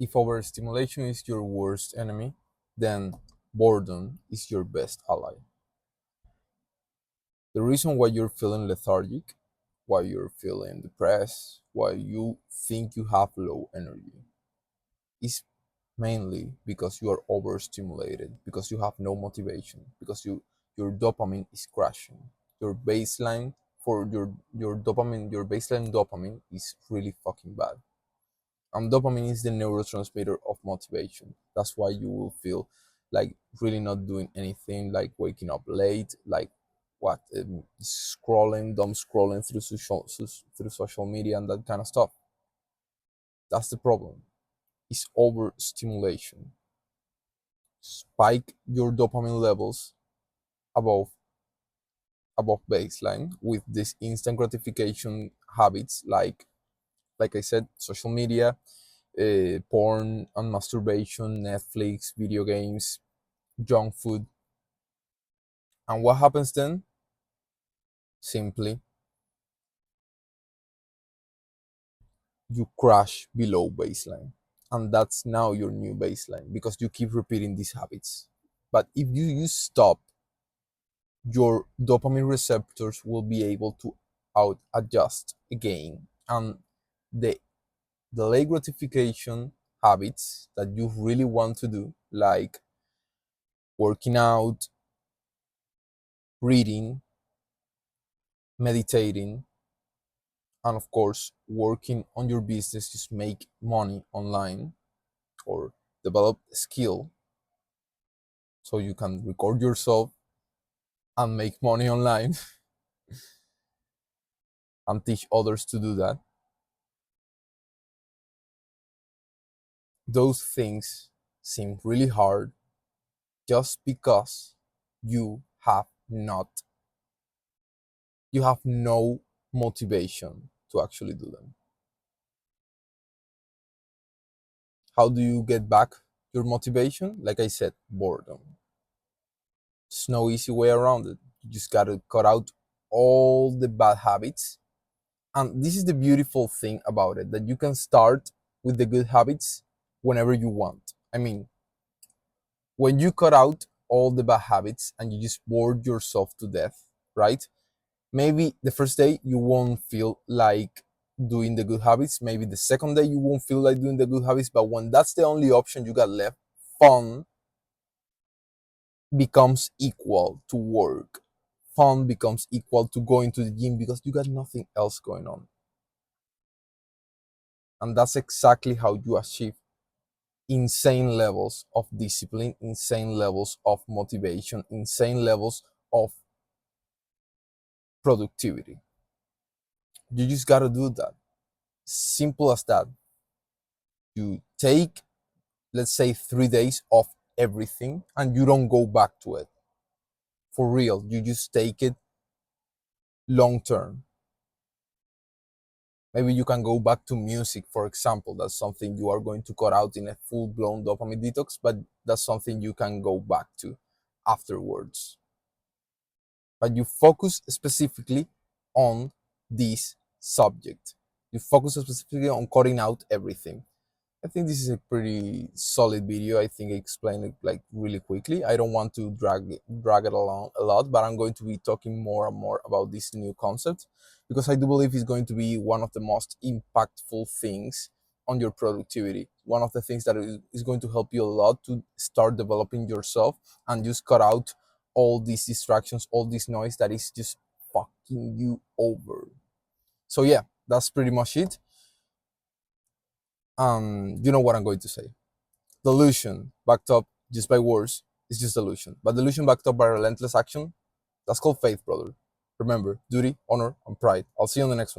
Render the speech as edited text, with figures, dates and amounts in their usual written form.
If overstimulation is your worst enemy, then boredom is your best ally. The reason why you're feeling lethargic, why you're feeling depressed, why you think you have low energy is mainly because you are overstimulated, because you have no motivation, because your dopamine is crashing. Your baseline for your dopamine, your baseline dopamine is really fucking bad. And dopamine is the neurotransmitter of motivation. That's why you will feel like really not doing anything, like waking up late, like what scrolling, dumb scrolling through social media and that kind of stuff. That's the problem. It's overstimulation. Spike your dopamine levels above baseline with these instant gratification habits, like I said, social media, porn and masturbation, Netflix, video games, junk food. And what happens then? Simply, you crash below baseline. And that's now your new baseline because you keep repeating these habits. But if you stop, your dopamine receptors will be able to out adjust again. And the delay gratification habits that you really want to do, like working out, reading, meditating, and of course working on your business, just make money online or develop a skill so you can record yourself and make money online and teach others to do that. Those things seem really hard just because you have not you have no motivation to actually do them. How do you get back your motivation? Like I said, boredom. There's no easy way around it. You just gotta cut out all the bad habits. And this is the beautiful thing about it, that you can start with the good habits whenever you want. I mean, when you cut out all the bad habits and you just bored yourself to death, right? Maybe the first day you won't feel like doing the good habits. Maybe the second day you won't feel like doing the good habits. But when that's the only option you got left, fun becomes equal to work. Fun becomes equal to going to the gym because you got nothing else going on. And that's exactly how you achieve insane levels of discipline, insane levels of motivation, insane levels of productivity. You just gotta do that. Simple as that. You take, let's say, 3 days off everything and you don't go back to it. For real, you just take it long term. Maybe you can go back to music, for example. That's something you are going to cut out in a full blown dopamine detox, but that's something you can go back to afterwards. But you focus specifically on this subject. You focus specifically on cutting out everything. I think this is a pretty solid video. I think I explained it like really quickly. I don't want to drag it along a lot, but I'm going to be talking more and more about this new concept because I do believe it's going to be one of the most impactful things on your productivity. One of the things that is going to help you a lot to start developing yourself and just cut out all these distractions, all this noise that is just fucking you over. So yeah, that's pretty much it. You know what I'm going to say. Delusion backed up just by words is just delusion. But delusion backed up by relentless action, that's called faith, brother. Remember, duty, honor, and pride. I'll see you on the next one.